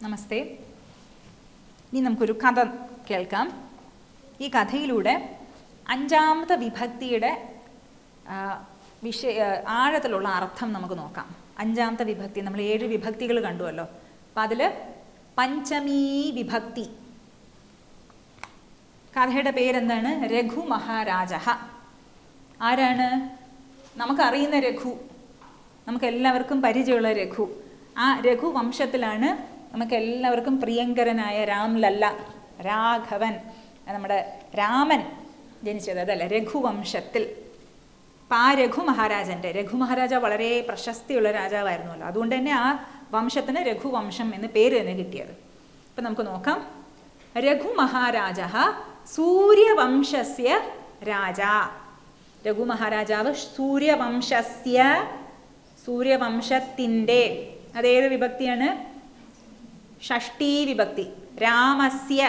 നമസ്തേ. ഇനി നമുക്കൊരു കഥ കേൾക്കാം. ഈ കഥയിലൂടെ അഞ്ചാമത്തെ വിഭക്തിയുടെ ആഴത്തിലുള്ള അർത്ഥം നമുക്ക് നോക്കാം. അഞ്ചാമത്തെ വിഭക്തി, നമ്മൾ 7 വിഭക്തികൾ കണ്ടുവല്ലോ. അപ്പം അതിൽ പഞ്ചമീ വിഭക്തി. കഥയുടെ പേരെന്താണ്? രഘു മഹാരാജ. ആരാണ്? നമുക്കറിയുന്ന രഘു, നമുക്കെല്ലാവർക്കും പരിചയമുള്ള രഘു. ആ രഘുവംശത്തിലാണ് നമുക്കെല്ലാവർക്കും പ്രിയങ്കരനായ രാംലല്ല, രാഘവൻ, നമ്മുടെ രാമൻ ജനിച്ചത്. അതല്ല, രഘുവംശത്തിൽ. അപ്പം ആ രഘു മഹാരാജ വളരെ പ്രശസ്തിയുള്ള രാജാവായിരുന്നല്ലോ. അതുകൊണ്ട് തന്നെ ആ വംശത്തിന് രഘുവംശം എന്ന് പേര് തന്നെ കിട്ടിയത്. അപ്പം നമുക്ക് നോക്കാം. രഘു മഹാരാജ സൂര്യവംശസ്യ രാജ. രഘു മഹാരാജാവ് സൂര്യവംശത്തിൻ്റെ, അതേത് വിഭക്തിയാണ്? ഷഷ്ഠീ വിഭക്തി. രാമസ്യ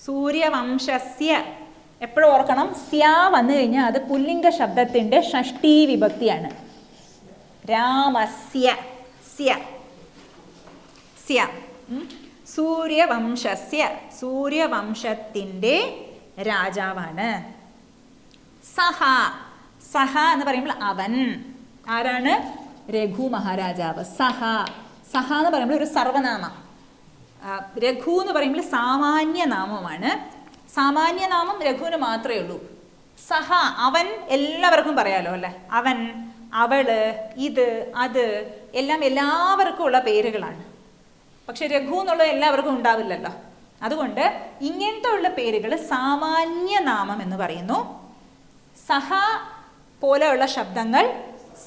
സൂര്യവംശസ്യ. എപ്പോഴും ഓർക്കണം, സ്യ വന്നു കഴിഞ്ഞാൽ അത് പുല്ലിംഗ ശബ്ദത്തിൻ്റെ ഷഷ്ഠീ വിഭക്തിയാണ്. രാമസ്യ സ്യ സൂര്യവംശത്തിൻ്റെ രാജാവാണ്. സഹ എന്ന് പറയുമ്പോൾ അവൻ. ആരാണ്? രഘു മഹാരാജാവ്. സഹ എന്ന് പറയുമ്പോൾ ഒരു സർവനാമം. രഘു എന്ന് പറയുമ്പോൾ സാമാന്യ നാമമാണ്. സാമാന്യ നാമം രഘുവിന് മാത്രമേ ഉള്ളൂ. സഹ, അവൻ എല്ലാവർക്കും പറയാലോ അല്ലേ? അവൻ, അവള്, ഇത്, അത് എല്ലാം എല്ലാവർക്കും ഉള്ള പേരുകളാണ്. പക്ഷെ രഘു എന്നുള്ളത് എല്ലാവർക്കും ഉണ്ടാവില്ലല്ലോ. അതുകൊണ്ട് ഇങ്ങനത്തെ ഉള്ള പേരുകൾ സാമാന്യ നാമം എന്ന് പറയുന്നു. സഹ പോലെയുള്ള ശബ്ദങ്ങൾ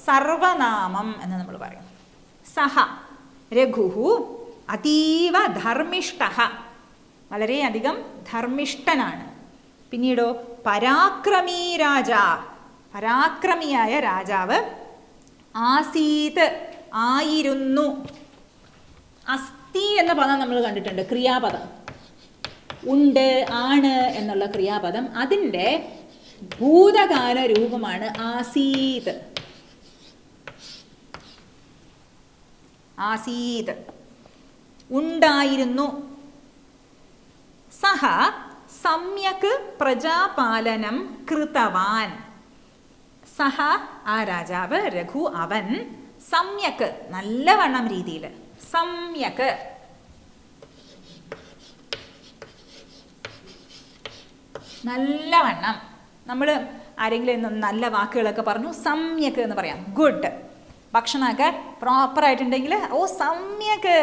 സർവനാമം എന്ന് നമ്മൾ പറയും. സഹ രഘുഹു അതീവ ധർമ്മിഷ്ഠ, വളരെയധികം ധർമ്മിഷ്ഠനാണ്. പിന്നീടോ പരാക്രമീ രാജ, പരാക്രമിയായ രാജാവ്. ആസീത് ആയിരുന്നു. അസ്തി എന്ന പദം നമ്മൾ കണ്ടിട്ടുണ്ട്, ക്രിയാപദം. ഉണ്ട്, ആണ് എന്നുള്ള ക്രിയാപദം, അതിൻ്റെ ഭൂതകാല രൂപമാണ് ആസീത്. ആസീത്, ഉണ്ടായിരുന്നു. സഹ സമ്യക് പ്രജാപാലനം കൃതവാൻ. സഹ ആ രാജാവ്, രഘു അവൻ, സമ്യക് നല്ലവണ്ണം രീതിയിൽ, സമ്യക് നല്ലവണ്ണം. നമ്മൾ ആരെങ്കിലും നല്ല വാക്കുകളൊക്കെ പറഞ്ഞു സമ്യക് എന്ന് പറയാം. ഗുഡ്. ഭക്ഷണമൊക്കെ പ്രോപ്പറായിട്ടുണ്ടെങ്കിൽ ഓ സമ്യക്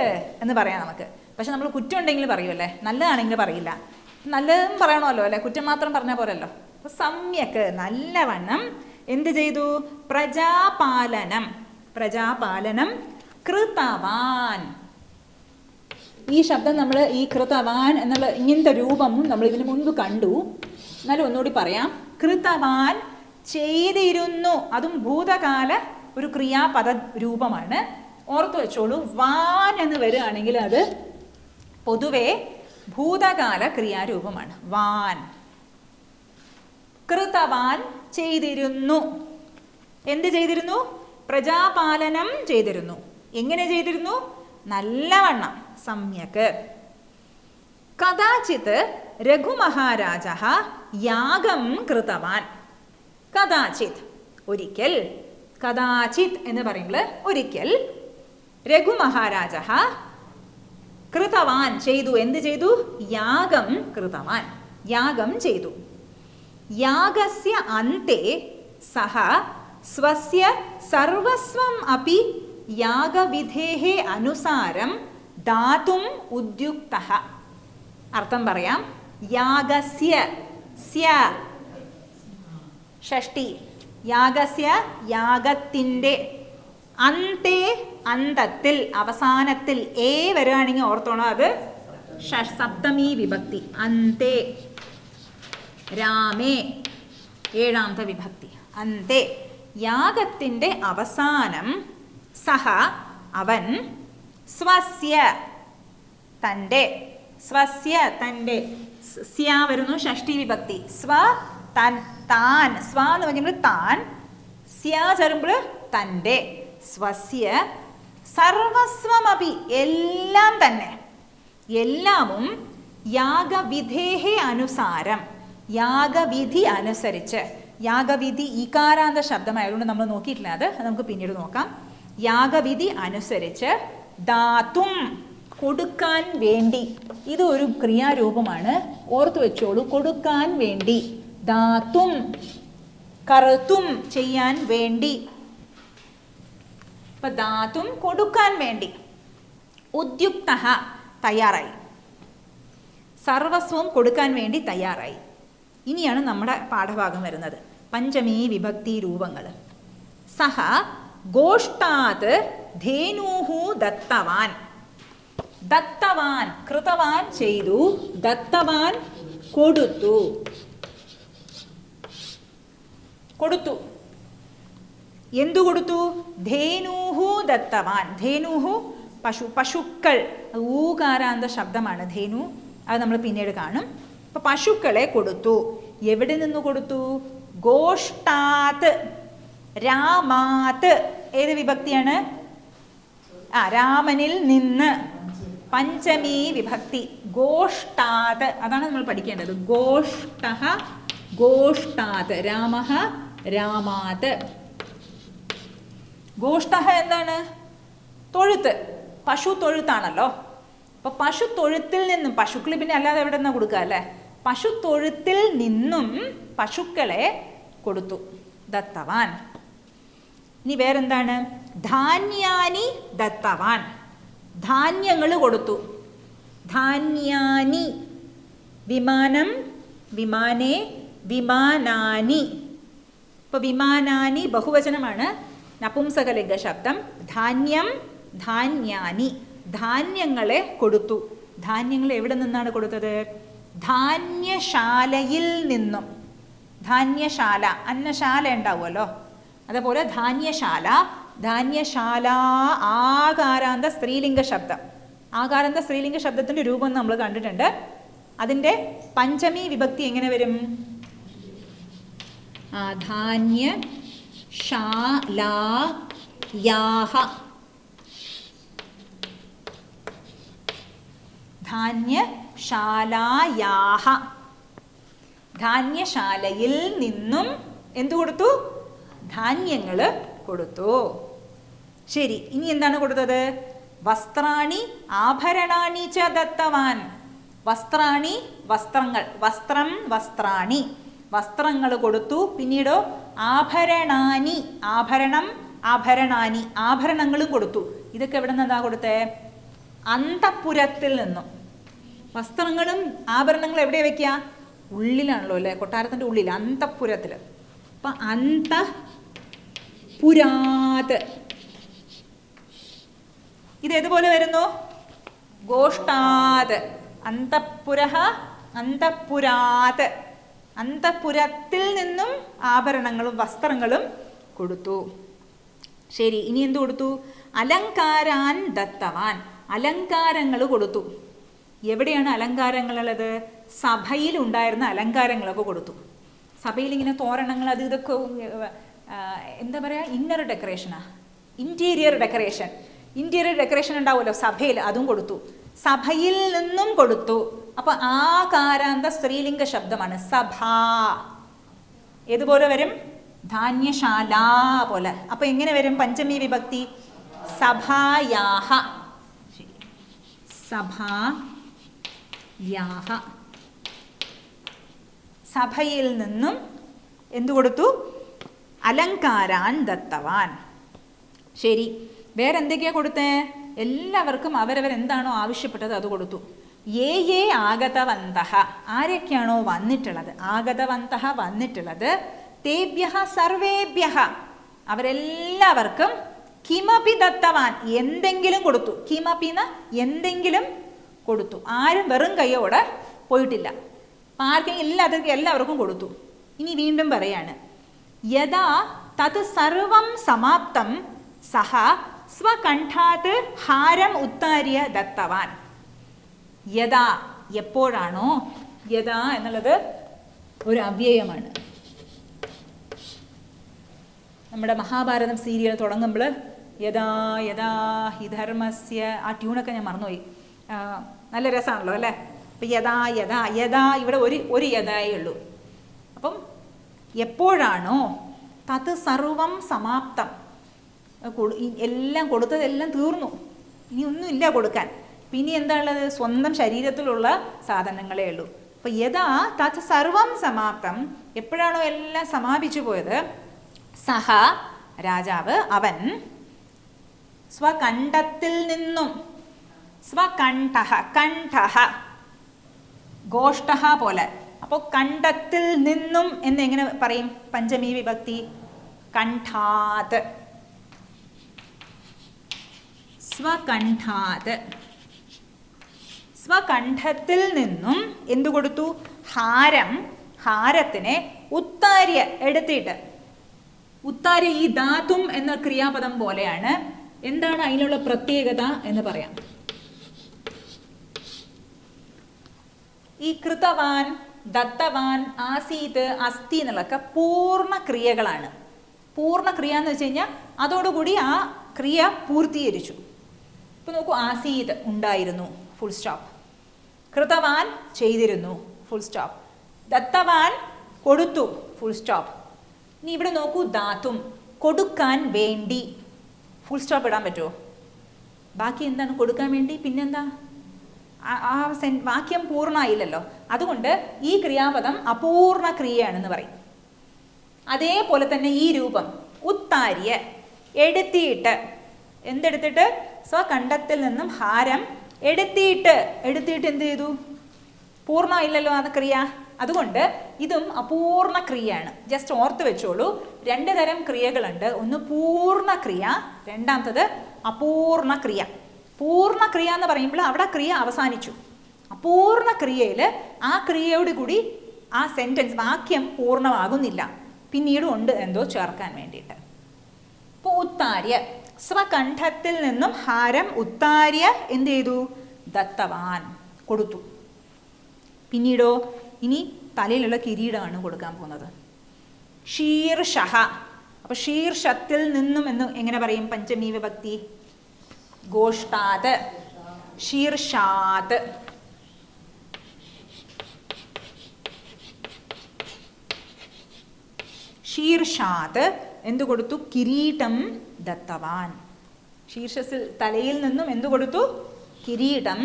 എന്ന് പറയാം നമുക്ക്. പക്ഷെ നമ്മൾ കുറ്റം ഉണ്ടെങ്കിൽ പറയുമല്ലേ, നല്ലതാണെങ്കിൽ പറയില്ല. നല്ലതും പറയണമല്ലോ അല്ലേ, കുറ്റം മാത്രം പറഞ്ഞാൽ പോരല്ലോ. അപ്പോൾ സമ്യക് നല്ലവണ്ണം എന്ത് ചെയ്തു? പ്രജാപാലനം കൃതവാൻ. ഈ ശബ്ദം നമ്മൾ ഈ കൃതവാൻ എന്നുള്ള ഇങ്ങനത്തെ രൂപം നമ്മൾ ഇതിനു മുൻപ് കണ്ടു. എന്നാലും ഒന്നുകൂടി പറയാം. കൃതവാൻ ചെയ്തിരുന്നു, അതും ഭൂതകാല ഒരു ക്രിയാപദ രൂപമാണ്. ഓർത്തു വെച്ചോളൂ, വാൻ എന്ന് വരികയാണെങ്കിൽ അത് പൊതുവെ ഭൂതകാല ക്രിയാരൂപമാണ്. വാൻ. കൃതവാൻ ചെയ്തിരുന്നു. എന്ത് ചെയ്തിരുന്നു? പ്രജാപാലനം ചെയ്തിരുന്നു. എങ്ങനെ ചെയ്തിരുന്നു? നല്ലവണ്ണം, സമ്യക്. കഥാചിത് രഘുമഹാരാജ യാഗം കൃതവാൻ. കഥാചിത് ഒരിക്കൽ, കഥാചിത് എന്ന് പറയുമ്പോൾ ഒരിക്കൽ, രഘുമഹാരാജ കൃതവാൻ ചെയ്തു. എന്ത് ചെയ്തു? യാഗം കൃതവാൻ, യാഗം ചെയ്തു. യാഗസ്യ അന്തെ സഹ സ്വസ്യ സർവസ്വം അപി യാഗവിധേഹ അനുസാരം ദാതും ഉദ്യുക്തഃ. അർത്ഥം പറയാം. യാഗസ്യ, സ്യ ഷഷ്ടി, യാഗസ്യ യാഗത്തിൻ്റെ, അന്തേ അന്തത്തിൽ, അവസാനത്തിൽ ഏ വരികയാണെങ്കിൽ ഓർത്തോണം, അത് സപ്തമീ വിഭക്തി. അന്തേ, രാമേ ഏഴാമത്തെ വിഭക്തി. അന്തേ യാഗത്തിൻ്റെ അവസാനം, സഹ അവൻ, സ്വസ്യ തൻ്റെ, സ്വസ്യ തൻ്റെ, സ്യ വരുന്നു ഷഷ്ടി വിഭക്തി. താൻ, സ്വ എന്ന് പറയുമ്പോൾ താൻ, സ്യ ചേരുമ്പോൾ തൻ്റെ, സ്വസ്യ സർവസ്വമപി എല്ലാം തന്നെ, എല്ലാമും യാഗവിധേഹേ അനുസാരം യാഗവിധി അനുസരിച്ച്. യാഗവിധി ഈകാരാന്ത ശബ്ദമായതുകൊണ്ട് നമ്മൾ നോക്കിയിട്ടില്ല, അത് നമുക്ക് പിന്നീട് നോക്കാം. യാഗവിധി അനുസരിച്ച് ദാതും കൊടുക്കാൻ വേണ്ടി. ഇത് ഒരു ക്രിയാരൂപമാണ്, ഓർത്തു വെച്ചോളൂ. കൊടുക്കാൻ വേണ്ടി. ദാതും കർത്തും ചെയ്യാൻ വേണ്ടി. ഇപ്പൊ ദാതും കൊടുക്കാൻ വേണ്ടി. ഉദ്യുക്ത തയ്യാറായി, സർവസ്വം കൊടുക്കാൻ വേണ്ടി തയ്യാറായി. ഇനിയാണ് നമ്മുടെ പാഠഭാഗം വരുന്നത്, പഞ്ചമീ വിഭക്തി രൂപങ്ങൾ. സഹ ഗോഷ്ടാത് ധേനൂഹു ദത്തവാൻ. ദത്തവാൻ കൃതവാൻ ചെയ്തു, ദത്തവാൻ കൊടുത്തു. കൊടുത്തു. എന്തു കൊടുത്തു? ധേനൂഹു ദത്തവാൻ. ധേനൂഹു പശു, പശുക്കൾ. ഊകാരാന്ത ശബ്ദമാണ് ധേനു, അത് നമ്മൾ പിന്നീട് കാണും. അപ്പൊ പശുക്കളെ കൊടുത്തു. എവിടെ നിന്ന് കൊടുത്തു? ഗോഷ്ടാത്, രാമാത്. ഏത് വിഭക്തിയാണ്? രാമനിൽ നിന്ന്. പഞ്ചമീ വിഭക്തി. ഗോഷ്ടാത്, അതാണ് നമ്മൾ പഠിക്കേണ്ടത്. ഗോഷ്ടഃ ഗോഷ്ടാത്. രാമഃ രാമാത്. ഗോഷ്ടഃ എന്താണ്? തൊഴുത്ത്. പശു തൊഴുത്താണല്ലോ. അപ്പൊ പശു തൊഴുത്തിൽ നിന്നും, പശുക്കൾ പിന്നെ അല്ലാതെ എവിടെ നിന്നാ കൊടുക്കുക അല്ലേ? പശു തൊഴുത്തിൽ നിന്നും പശുക്കളെ കൊടുത്തു. ദത്തവാൻ. ഇനി വേറെന്താണ്? ധാന്യാനി ദത്തവാൻ. ധാന്യങ്ങൾ കൊടുത്തു. ധാന്യാനി. വിമാനം, വിമാനേ, വിമാനാനി. ഇപ്പൊ വിമാനാനി ബഹുവചനമാണ്, നപുംസകലിംഗ ശബ്ദം. ധാന്യം, ധാന്യാനി. ധാന്യങ്ങളെ കൊടുത്തു. ധാന്യങ്ങൾ എവിടെ നിന്നാണ് കൊടുത്തത്? ധാന്യശാലയിൽ നിന്നും. ധാന്യശാല, അന്നശാല ഉണ്ടാവുമല്ലോ, അതുപോലെ ധാന്യശാല. ധാന്യശാല ആകാരാന്ത സ്ത്രീലിംഗ ശബ്ദം. ആകാരാന്ത സ്ത്രീലിംഗ ശബ്ദത്തിന്റെ രൂപം നമ്മൾ കണ്ടിട്ടുണ്ട്. അതിന്റെ പഞ്ചമി വിഭക്തി എങ്ങനെ വരും? ധാന്യശാലായാഹ. ധാന്യശാലായാഹ. ധാന്യശാലയിൽ നിന്നും എന്തു കൊടുത്തു? ധാന്യങ്ങൾ കൊടുത്തു. ശരി, ഇനി എന്താണ് കൊടുത്തത്? വസ്ത്രാണി ആഭരണാണി ച ദത്തവാൻ. വസ്ത്രാണി വസ്ത്രങ്ങൾ, വസ്ത്രം വസ്ത്രാണി വസ്ത്രങ്ങൾ കൊടുത്തു. പിന്നീടോ ആഭരണാനി, ആഭരണം ആഭരണാനി ആഭരണങ്ങളും കൊടുത്തു. ഇതൊക്കെ എവിടെ നിന്നാ കൊടുത്തേ? അന്തഃപുരത്തിൽ നിന്നും. വസ്ത്രങ്ങളും ആഭരണങ്ങളും എവിടെ വെക്കുക? ഉള്ളിലാണല്ലോ അല്ലേ, കൊട്ടാരത്തിൻ്റെ ഉള്ളിൽ, അന്തഃപുരത്തിൽ. അപ്പം അന്തഃപുരാത്. ഇതേതുപോലെ വരുന്നു? ഗോഷ്ടാത്. അന്തഃപുരഃ അന്തഃപുരാത്. അന്തഃപുരത്തിൽ നിന്നും ആഭരണങ്ങളും വസ്ത്രങ്ങളും കൊടുത്തു. ശരി, ഇനി എന്തു കൊടുത്തു? അലങ്കാരാൻ ദത്തവാൻ. അലങ്കാരങ്ങൾ കൊടുത്തു. എവിടെയാണ് അലങ്കാരങ്ങളുള്ളത്? സഭയിൽ ഉണ്ടായിരുന്ന അലങ്കാരങ്ങളൊക്കെ കൊടുത്തു. സഭയിൽ ഇങ്ങനെ തോരണങ്ങൾ, അത് ഇതൊക്കെ എന്താ പറയുക, ഇന്നർ ഡെക്കറേഷനാ, ഇൻറ്റീരിയർ ഡെക്കറേഷൻ. ഇൻറ്റീരിയർ ഡെക്കറേഷൻ ഉണ്ടാവുമല്ലോ സഭയിൽ, അതും കൊടുത്തു. സഭയിൽ നിന്നും കൊടുത്തു. അപ്പൊ ആകാരാന്ത സ്ത്രീലിംഗ ശബ്ദമാണ് സഭ. ഏതുപോലെ വരും? ധാന്യശാല പോലെ. അപ്പൊ എങ്ങനെ വരും പഞ്ചമി വിഭക്തി? സഭായാഹ. സഭായാഹ. സഭയിൽ നിന്നും എന്തു കൊടുത്തു? അലങ്കാരാൻ ദത്തവാൻ. ശരി, വേറെന്തൊക്കെയാ കൊടുത്തേ? എല്ലാവർക്കും അവരവരെന്താണോ ആവശ്യപ്പെട്ടത് അത് കൊടുത്തു. യേ യേ ആഗതവന്തഃ. ആരൊക്കെയാണോ വന്നിട്ടുള്ളത്, ആഗതവന്തഃ വന്നിട്ടുള്ളത്, തേഭ്യഃ സർവേഭ്യഃ അവരെല്ലാവർക്കും കിമപി ദത്തവാൻ എന്തെങ്കിലും കൊടുത്തു. കിമപിന്ന് എന്തെങ്കിലും കൊടുത്തു. ആരും വെറും കൈയോടെ പോയിട്ടില്ല. ആർക്കെങ്കിലും എല്ലാവർക്കും കൊടുത്തു. ഇനി വീണ്ടും പറയാണ്, യഥാ തത് സർവം സമാപ്തം സഹ സ്വകണ്ഠാത് ഹാരം ഉത്താര്യ ദത്തവാൻ. യഥാ എപ്പോഴാണോ, യഥാ എന്നുള്ളത് ഒരു അവ്യയമാണ്. നമ്മുടെ മഹാഭാരതം സീരിയൽ തുടങ്ങുമ്പോൾ യഥാ യഥാ ഹി ധർമ്മസ്യ, ആ ട്യൂണൊക്കെ ഞാൻ മറന്നുപോയി, നല്ല രസമാണല്ലോ അല്ലേ. അപ്പം യഥാ യഥാ യഥാ ഇവിടെ ഒരു യഥായേ ഉള്ളൂ. അപ്പം എപ്പോഴാണോ തത് സർവം സമാപ്തം, എല്ലാം കൊടുത്തതെല്ലാം തീർന്നു, ഇനി ഒന്നുമില്ല കൊടുക്കാൻ, പിന്നെ എന്താ ഉള്ളത്? സ്വന്തം ശരീരത്തിലുള്ള സാധനങ്ങളേ ഉള്ളൂ. അപ്പം യഥാ തത് സർവം സമാപ്തം, എപ്പോഴാണോ എല്ലാം സമാപിച്ചു പോയത്, സഹ രാജാവ്, അവൻ സ്വകണ്ഠത്തിൽ നിന്നും, സ്വകണ്ഠഃ കണ്ഠഃ ഗോഷ്ഠഃ പോലെ, അപ്പോൾ കണ്ഠത്തിൽ നിന്നും എന്നെങ്ങനെ പറയും? പഞ്ചമി വിഭക്തി, കണ്ഠാത്, സ്വകണ്ഠാത്. സ്വകണ്ഠത്തിൽ നിന്നും എന്തു കൊടുത്തു? ഹാരം, ഹാരത്തിനെ ഉത്താര്യ എടുത്തിട്ട്. ഉത്താര്യ ഈ ധാതും എന്ന ക്രിയാപദം പോലെയാണ്. എന്താണ് അതിനുള്ള പ്രത്യേകത എന്ന് പറയാം. ഈ കൃതവാൻ, ദത്തവാൻ, ആസീത്, അസ്ഥി എന്നുള്ളതൊക്കെ പൂർണ്ണ ക്രിയകളാണ്. പൂർണ്ണ ക്രിയ എന്ന് വെച്ച് കഴിഞ്ഞാൽ അതോടുകൂടി ആ ക്രിയ പൂർത്തീകരിച്ചു. ഇപ്പം നോക്കൂ, ആസീത് ഉണ്ടായിരുന്നു, ഫുൾ സ്റ്റോപ്പ്. കൃതവാൻ ചെയ്തിരുന്നു, ഫുൾ സ്റ്റോപ്പ്. ദത്തവാൻ കൊടുത്തു, ഫുൾ സ്റ്റോപ്പ്. ഇനി ഇവിടെ നോക്കൂ, ധാതും കൊടുക്കാൻ വേണ്ടി, ഫുൾ സ്റ്റോപ്പ് ഇടാൻ പറ്റുമോ? ബാക്കി എന്താണ്? കൊടുക്കാൻ വേണ്ടി, പിന്നെന്താ? ആ വാക്യം പൂർണ്ണമായില്ലല്ലോ. അതുകൊണ്ട് ഈ ക്രിയാപദം അപൂർണ ക്രിയയാണെന്ന് പറയും. അതേപോലെ തന്നെ ഈ രൂപം ഉത്താര്യ, എടുത്തിട്ട്. എന്തെടുത്തിട്ട്? സ്വകണ്ഠത്തിൽ നിന്നും ഹാരം എടുത്തിട്ട്. എടുത്തിട്ട് എന്ത് ചെയ്തു? പൂർണ്ണമായില്ലല്ലോ അത് ക്രിയ. അതുകൊണ്ട് ഇതും അപൂർണ ക്രിയയാണ്. ജസ്റ്റ് ഓർത്ത് വെച്ചോളൂ, രണ്ട് തരം ക്രിയകളുണ്ട്. ഒന്ന് പൂർണ്ണ ക്രിയ, രണ്ടാമത്തത് അപൂർണ ക്രിയ. പൂർണ്ണ ക്രിയ എന്ന് പറയുമ്പോൾ അവിടെ ക്രിയ അവസാനിച്ചു. അപൂർണ ക്രിയയിൽ ആ ക്രിയയോട് കൂടി ആ സെൻറ്റൻസ്, വാക്യം പൂർണ്ണമാകുന്നില്ല, പിന്നീടും ഉണ്ട് എന്തോ ചേർക്കാൻ വേണ്ടിയിട്ട്. ഇപ്പോൾ ഉത്താര്യ, സ്വകണ്ഠത്തിൽ നിന്നും ഹാരം ഉത്താര്യ എന്ത് ചെയ്തു? ദത്തവാൻ, കൊടുത്തു. പിന്നീടോ ഇനി തലയിലുള്ള കിരീടമാണ് കൊടുക്കാൻ പോകുന്നത്. ശീർഷഃ. അപ്പോൾ ശീർഷത്തിൽ നിന്നും എന്ന് എങ്ങനെ പറയും? പഞ്ചമി വിഭക്തി, ഗോഷ്ഠാത്, ശീർഷാത്. ശീർഷാത് എന്തു കൊടുത്തു? കിരീടം ദത്തവാൻ. ശീർഷസിൽ തലയിൽ നിന്നും എന്തു കൊടുത്തു? കിരീടം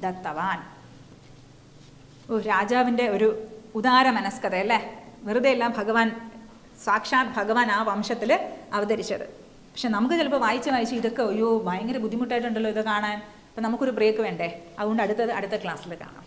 ദത്തവാൻ. രാജാവിൻ്റെ ഒരു ഉദാര മനസ്കത അല്ലേ. വെറുതെ അല്ല ഭഗവാൻ, സാക്ഷാത് ഭഗവാൻ ആ വംശത്തിൽ അവതരിച്ചത്. പക്ഷെ നമുക്ക് ചിലപ്പോൾ വായിച്ച് ഇതൊക്കെ അയ്യോ ഭയങ്കര ബുദ്ധിമുട്ടായിട്ടുണ്ടല്ലോ ഇത് കാണാൻ. അപ്പം നമുക്കൊരു ബ്രേക്ക് വേണ്ടേ. അതുകൊണ്ട് അടുത്ത ക്ലാസ്സിൽ കാണാം.